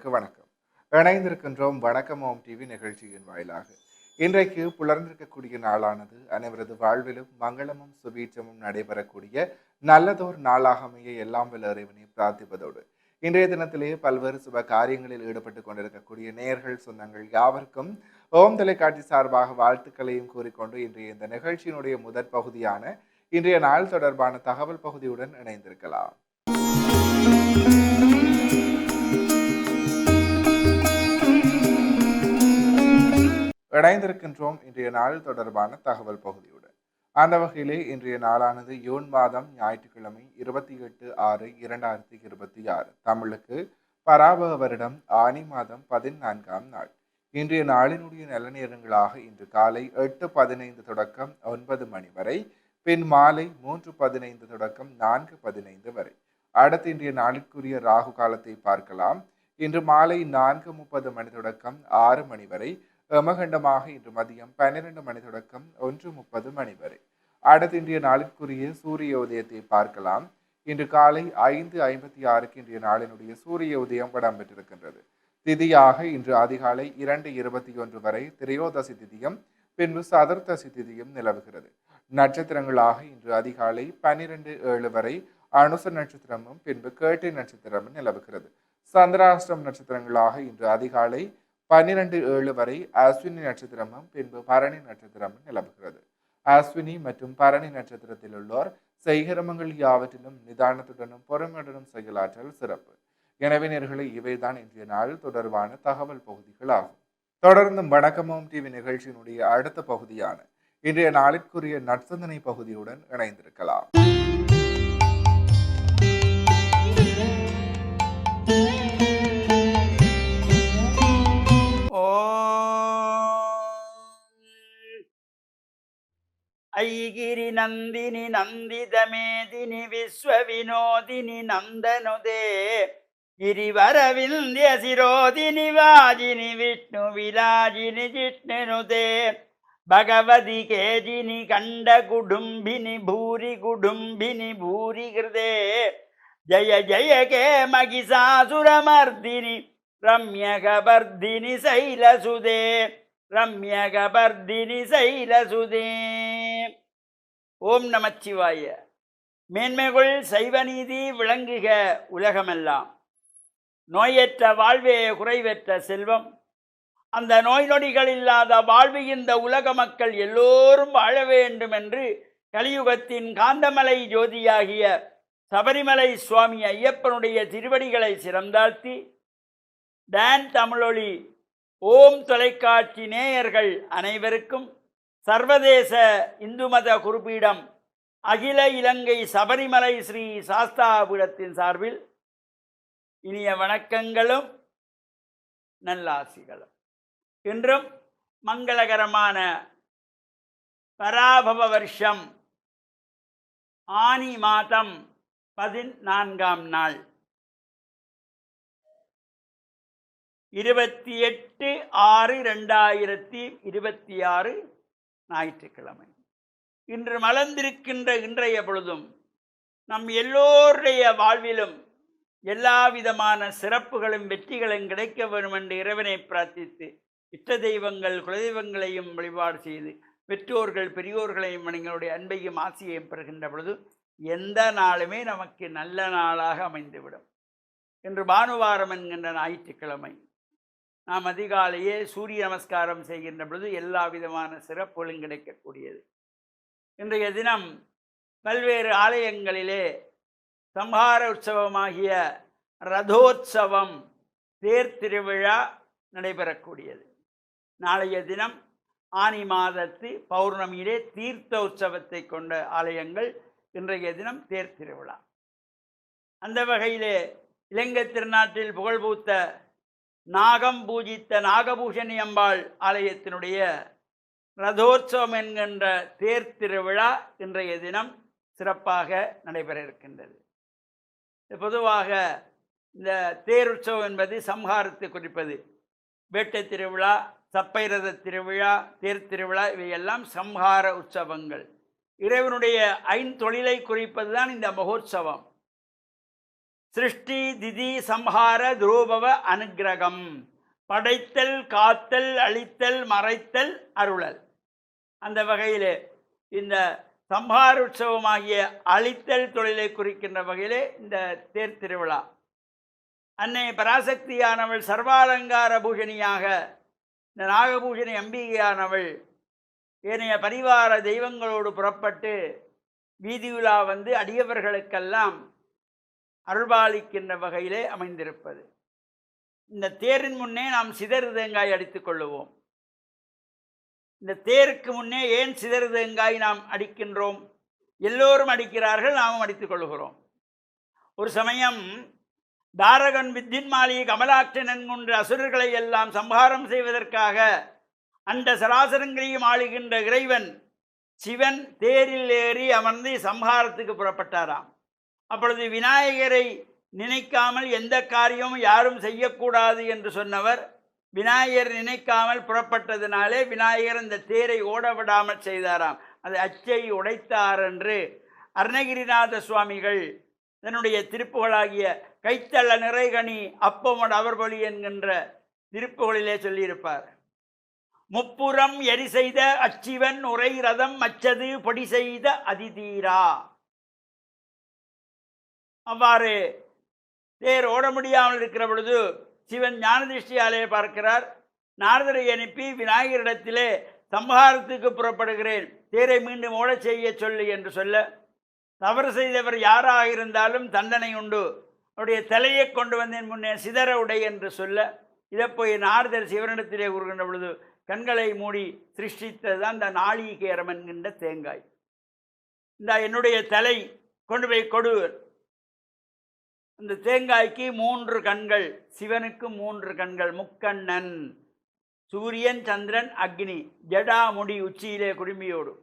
வணக்கம். இணைந்திருக்கின்றோம் வணக்கம் ஓம் டிவி நிகழ்ச்சியின் வாயிலாக. இன்றைக்கு புலர்ந்திருக்கக்கூடிய நாளானது அனைவரது வாழ்விலும் மங்களமும் சுபீட்சமும் நடைபெறக்கூடிய நல்லதோர் நாளாக அமைய எல்லாம் வல்ல இறைவனை பிரார்த்திப்பதோடு இன்றைய தினத்திலே பல்வேறு சுப காரியங்களில் ஈடுபட்டுக் கொண்டிருக்கக்கூடிய நேயர்கள் சொந்தங்கள் யாவருக்கும் ஓம் தொலைக்காட்சி சார்பாக வாழ்த்துக்களையும் கூறிக்கொண்டு இன்றைய இந்த நிகழ்ச்சியினுடைய முதற் பகுதியான இன்றைய நாள் தொடர்பான தகவல் பகுதியுடன் இணைந்திருக்கலாம். இணைந்திருக்கின்றோம் இன்றைய நாள் தொடர்பான தகவல் பகுதியுடன். அந்த வகையிலே இன்றைய நாளானது ஜூன் மாதம் ஞாயிற்றுக்கிழமை 28/6/2026 தமிழுக்கு பராபவ வருடம் ஆனி மாதம் 14ஆம் நாள். இன்றைய நாளினுடைய நல்ல நேரங்களாக இன்று காலை 8:15 தொடக்கம் 9 மணி வரை, பின் மாலை 3:15 தொடக்கம் 4:15 வரை. அடுத்து இன்றைய நாளிற்குரிய ராகு காலத்தை பார்க்கலாம். இன்று மாலை 4:30 மணி தொடக்கம் 6 மணி வரை, யமகண்டமாக இன்று மதியம் 12 மணி தொடக்கம் 1:30 மணி வரை. அடுத்து இன்றைய நாளிற்குரிய சூரிய உதயத்தை பார்க்கலாம். இன்று காலை 5:56 இன்றைய நாளினுடைய சூரிய உதயம் இடம்பெற்றிருக்கின்றது. திதியாக இன்று அதிகாலை 2:21 வரை திரையோதசி திதியும் பின்பு சதுர்த்தசி திதியும் நிலவுகிறது. நட்சத்திரங்களாக இன்று அதிகாலை 12:07 வரை அனுச நட்சத்திரமும் பின்பு கேட்டை நட்சத்திரமும் நிலவுகிறது. சந்திராஷ்டம் நட்சத்திரங்களாக இன்று அதிகாலை 12:07 வரை அஸ்வினி நட்சத்திரமும் பின்பு பரணி நட்சத்திரமும் நிலவுகிறது. அஸ்வினி மற்றும் பரணி நட்சத்திரத்தில் உள்ளோர் செய்கிரமங்கள் யாவற்றிலும் நிதானத்துடனும் பொறுமையுடனும் செயலாற்றல் சிறப்பு. எனவே நேயர்களே, இவைதான் இன்றைய நாள் தொடர்பான தகவல் பகுதிகள் ஆகும். தொடர்ந்து வணக்கமும் டிவி நிகழ்ச்சியினுடைய அடுத்த பகுதியான இன்றைய நாளிற்குரிய நற்சிந்தனை பகுதியுடன் இணைந்திருக்கலாம். ऐगिरि नंदिनि नंदितमेदिनि विश्वविनोदिनि नंदनुदे गिरिवरविन्द्य शिरोदिनि वाजिनि विष्णुविलाजिनि जिष्णुनुदे भगवति केजिनि कण्डकुडुम्बिनि भूरि कुडुम्बिनि भूरि कृते जय जय के महिषासुरमर्दिनि रम्यकवर्धिनि शैलसुदे ரம்யகபர்தினி சைலசுதே. ஓம் நமச்சிவாய. மேன்மைகள் சைவநீதி விளங்குக உலகமெல்லாம். நோயற்ற வாழ்வே குறைவற்ற செல்வம். அந்த நோய் நொடிகள் இல்லாத வாழ்வு இந்த உலக மக்கள் எல்லோரும் வாழ வேண்டும் என்று கலியுகத்தின் காந்தமலை ஜோதியாகிய சபரிமலை சுவாமி ஐயப்பனுடைய திருவடிகளை சிறந்தாழ்த்தி டான் தமிழொலி ஓம் தொலைக்காட்சி நேயர்கள் அனைவருக்கும் சர்வதேச இந்து மத குறிப்பீடம் அகில இலங்கை சபரிமலை ஸ்ரீ சாஸ்தாபீடத்தின் சார்பில் இனிய வணக்கங்களும் நல்லாசிகளும். இன்றும் மங்களகரமான பராபவ வருஷம் ஆனி மாதம் 14ஆம் நாள் 28/6/2026 ஞாயிற்றுக்கிழமை. இன்று மலர்ந்திருக்கின்ற இன்றைய பொழுதும் நம் எல்லோருடைய வாழ்விலும் எல்லா விதமான சிறப்புகளும் வெற்றிகளும் கிடைக்க வேண்டும் என்று இறைவனை பிரார்த்தித்து இஷ்ட தெய்வங்கள் குலதெய்வங்களையும் வழிபாடு செய்து பெற்றோர்கள் பெரியோர்களையும் எங்களுடைய அன்பையும் ஆசையையும் பெறுகின்ற பொழுது எந்த நாளுமே நமக்கு நல்ல நாளாக அமைந்துவிடும். இன்று பானுவாரம் என்கின்ற ஞாயிற்றுக்கிழமை. நாம் அதிகாலையே சூரிய நமஸ்காரம் செய்கின்ற பொழுது எல்லா விதமான சிறப்புகளும் கிடைக்கக்கூடியது. இன்றைய தினம் பல்வேறு ஆலயங்களிலே சம்ஹார உற்சவமாகிய ரதோற்சவம் தேர் திருவிழா நடைபெறக்கூடியது. நாளைய தினம் ஆனி மாதத்து பௌர்ணமியிலே தீர்த்த உற்சவத்தை கொண்ட ஆலயங்கள். இன்றைய தினம் தேர் திருவிழா. அந்த வகையிலே இலங்கை திருநாட்டில் புகழ்பூத்த நாகம் பூஜித்த நாகபூஷணி அம்பாள் ஆலயத்தினுடைய ரதோற்சவம் என்கின்ற தேர் திருவிழா இன்றைய தினம் சிறப்பாக நடைபெற இருக்கின்றது. பொதுவாக இந்த தேர் உற்சவம் என்பது சம்ஹாரத்தை குறிப்பது. வேட்டை திருவிழா, சப்பைரத திருவிழா, தேர் திருவிழா இவையெல்லாம் சம்ஹார உற்சவங்கள். இறைவனுடைய ஐந்தொழிலை குறிப்பது தான் இந்த மகோற்சவம். சிருஷ்டி திதி சம்ஹார துரோபவ அனுக்கிரகம். படைத்தல், காத்தல், அழித்தல், மறைத்தல், அருளல். அந்த வகையிலே இந்த சம்ஹார உற்சவமாகிய அழித்தல் தொழிலை குறிக்கின்ற வகையிலே இந்த தேர் திருவிழா. அன்னை பராசக்தியானவள் சர்வாலங்கார பூஷணியாக, இந்த நாகபூஷணி அம்பிகையானவள் ஏனைய பரிவார தெய்வங்களோடு புறப்பட்டு வீதியுலா வந்து அடியவர்களுக்கெல்லாம் அருள்பாலிக்கின்ற வகையிலே அமைந்திருப்பது. இந்த தேரின் முன்னே நாம் சிதறு தேங்காய் அடித்துக் கொள்ளுவோம். இந்த தேருக்கு முன்னே ஏன் சிதறு தேங்காய் நாம் அடிக்கின்றோம்? எல்லோரும் அடிக்கிறார்கள், நாமும் அடித்துக் கொள்ளுகிறோம். ஒரு சமயம் தாரகன் வித்தின்மாலி கமலாட்சன் என்கின்ற அசுரர்களை எல்லாம் சம்ஹாரம் செய்வதற்காக அண்ட சராசரங்களையும் ஆளுகின்ற இறைவன் சிவன் தேரில் ஏறி அமர்ந்து சம்ஹாரத்துக்கு புறப்பட்டாராம். அப்பொழுது விநாயகரை நினைக்காமல் எந்த காரியமும் யாரும் செய்யக்கூடாது என்று சொன்னவர் விநாயகர் நினைக்காமல் புறப்பட்டதினாலே விநாயகர் இந்த தேரை ஓட விடாமல் செய்தாராம். அது அச்சை உடைத்தார் என்று அருணகிரிநாத சுவாமிகள் தன்னுடைய திருப்புகளாகிய கைத்தள்ள நிறைகனி அப்பமோடு அவர்பொலி என்கின்ற திருப்புகளிலே சொல்லியிருப்பார். முப்புறம் எரி செய்த அச்சிவன் உரை ரதம் அச்சது பொடி செய்த அதிதீரா. அவ்வாறு தேர் ஓட முடியாமல் இருக்கிற பொழுது சிவன் ஞானதிஷ்டியாலே பார்க்கிறார். நாரதரை அனுப்பி விநாயகரிடத்திலே சம்ஹாரத்துக்கு புறப்படுகிறேன், தேரை மீண்டும் ஓடச் செய்ய சொல்லு என்று சொல்ல, தவறு செய்தவர் யாராக இருந்தாலும் தண்டனை உண்டு, அவருடைய தலையை கொண்டு வந்தேன் முன்னே சிதற உடை என்று சொல்ல, இதை போய் நாரதர் சிவனிடத்திலே கூறுகின்ற பொழுது கண்களை மூடி சிருஷ்டித்தது தான் இந்த நாளிகேரம் என்கின்ற தேங்காய். இந்த என்னுடைய தலை கொண்டு போய் கொடு. அந்த தேங்காய்க்கு 3 கண்கள், சிவனுக்கு 3 கண்கள், முக்கண்ணன், சூரியன், சந்திரன், அக்னி, ஜடா முடி உச்சியிலே குடும்பியோடு.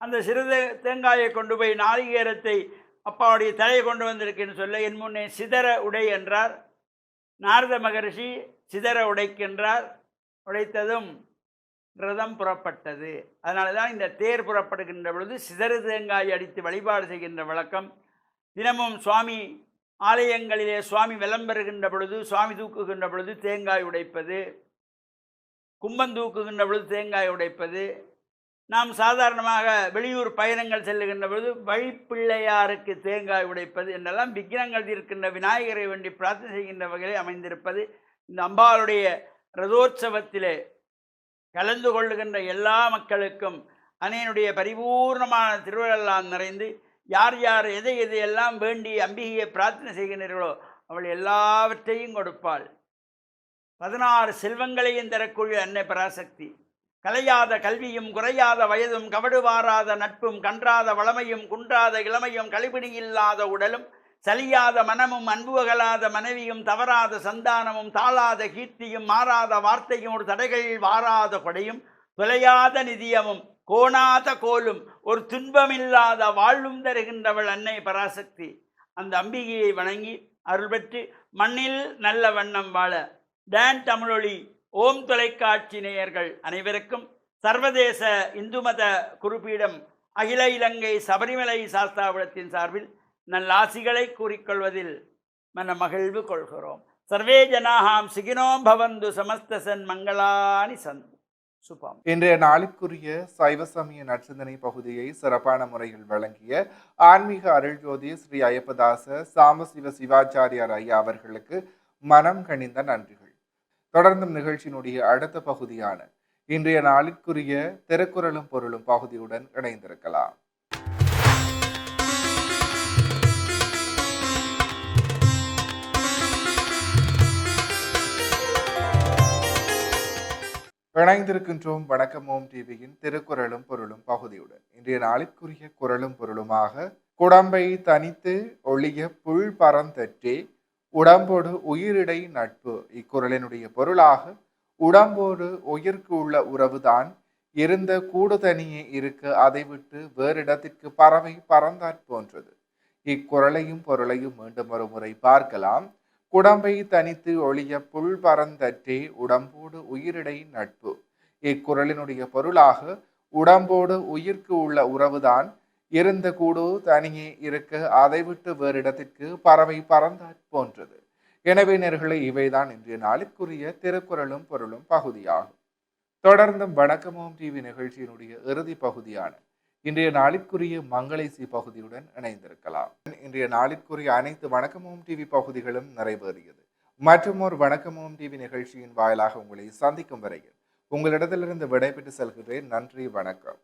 அந்த சிறு தேங்காயை கொண்டு போய் நாளிகேரத்தை அப்பாவுடைய தலையை கொண்டு வந்திருக்கேன்னு சொல்ல, என் முன்னே சிதற உடை என்றார். நாரத மகரிஷி சிதற உடைக்கின்றார். உடைத்ததும் ரதம் புறப்பட்டது. அதனால தான் இந்த தேர் புறப்படுகின்ற பொழுது சிதறு தேங்காய் அடித்து வழிபாடு செய்கின்ற வழக்கம். தினமும் சுவாமி ஆலயங்களிலே சுவாமி விளம்பெறுகின்ற பொழுது, சுவாமி தூக்குகின்ற பொழுது தேங்காய் உடைப்பது, கும்பம் தூக்குகின்ற பொழுது தேங்காய் உடைப்பது, நாம் சாதாரணமாக வெளியூர் பயணங்கள் செல்லுகின்ற பொழுது வழிப்பிள்ளையாருக்கு தேங்காய் உடைப்பது என்றெல்லாம் விக்னங்கள் இருக்கின்ற விநாயகரை வேண்டி பிரார்த்தனை செய்கின்ற வகையில் அமைந்திருப்பது. இந்த அம்பாளுடைய ரதோற்சவத்திலே கலந்து கொள்ளுகின்ற எல்லா மக்களுக்கும் அன்னையினுடைய பரிபூர்ணமான திருவிழெல்லாம் நிறைந்து யார் யார் எதை எதையெல்லாம் வேண்டி அம்பிகையை பிரார்த்தனை செய்கின்றீர்களோ அவள் எல்லாவற்றையும் கொடுப்பாள். 16 செல்வங்களையும் தரக்கூடிய அன்னை பராசக்தி. கலையாத கல்வியும் குறையாத வயதும் கவடு வாராத நட்பும் கன்றாத வளமையும் குன்றாத இளமையும் கழிபிணி இல்லாத உடலும் சலியாத மனமும் அன்புகலாத மனைவியும் தவறாத சந்தானமும் தாளாத கீர்த்தியும் மாறாத வார்த்தையும் ஒரு தடைகள் வாராத கொடையும் தொலையாத நிதியமும் கோணாத கோலும் ஒரு துன்பமில்லாத வாழ்வும் தருகின்றவள் அன்னை பராசக்தி. அந்த அம்பிகையை வணங்கி அருள் பெற்று மண்ணில் நல்ல வண்ணம் வாழ டான் தமிழொலி ஓம் தொலைக்காட்சி நேயர்கள் அனைவருக்கும் சர்வதேச இந்து மத குறிப்பீடம் அகில இலங்கை சபரிமலை சாஸ்தாவிடத்தின் சார்பில் நல்லாசிகளை கூறிக்கொள்வதில் மன மகிழ்வு கொள்கிறோம். சர்வே ஜனாஹாம் சிகினோம் பவந்து சமஸ்தசன் மங்களானி சந்து சுபம். இன்றைய நாளுக்குரிய சைவ சமய நற்சிந்தனை பகுதியை சிறப்பான முறையில் வழங்கிய ஆன்மீக அருள்ஜோதி ஸ்ரீ ஐயப்பதாச சாமசிவ சிவாச்சாரியார் ஐயா அவர்களுக்கு மனம் கனிந்த நன்றிகள். தொடர்ந்தும் நிகழ்ச்சியினுடைய அடுத்த பகுதியான இன்றைய நாளுக்குரிய திருக்குறளும் பொருளும் பகுதியுடன் இணைந்திருக்கலாம். இணைந்திருக்கின்றோம் வணக்கம் ஓம் டிவியின் திருக்குறளும் பொருளும் பகுதியுடன். இன்றைய நாளுக்குரிய குறளும் பொருளுமாக குடம்பை தனித்து ஒளிய புல் பரந்தற்றே உடம்போடு உயிரிடை நட்பு. இக்குறளினுடைய பொருளாக உடம்போடு உயிர்க்கு உள்ள உறவுதான் இருந்த கூடு தனியே இருக்க அதை விட்டு வேறிடத்திற்கு பறவை பறந்தாற் போன்றது. இக்குறளையும் பொருளையும் மீண்டும் ஒரு முறை பார்க்கலாம். குடம்பை தனித்து ஒளிய புல் பரந்தற்றே உடம்போடு உயிரிடை நட்பு. இக்குறளினுடைய பொருளாக உடம்போடு உயிர்க்கு உள்ள உறவுதான் இருந்த கூடு தனியே இருக்க அதை விட்டு வேறு இடத்திற்கு பறவை பறந்தாற் போன்றது. எனவே நேயர்களே, இவைதான் இன்றைய நாளுக்குரிய திருக்குறளும் பொருளும் பகுதியாகும். தொடர்ந்தும் வணக்கமோம் டிவி நிகழ்ச்சியினுடைய இறுதி பகுதியான இன்றைய நாளிற்குரிய மங்களேசி பகுதியுடன் இணைந்திருக்கலாம். இன்றைய நாளிற்குரிய அனைத்து வணக்கமோம் டிவி பகுதிகளும் நிறைவேறியது. மற்றும் ஒரு வணக்கமோம் டிவி நிகழ்ச்சியின் வாயிலாக உங்களை சந்திக்கும் வரையில் உங்களிடத்திலிருந்து விடைபெற்று செல்கிறேன். நன்றி, வணக்கம்.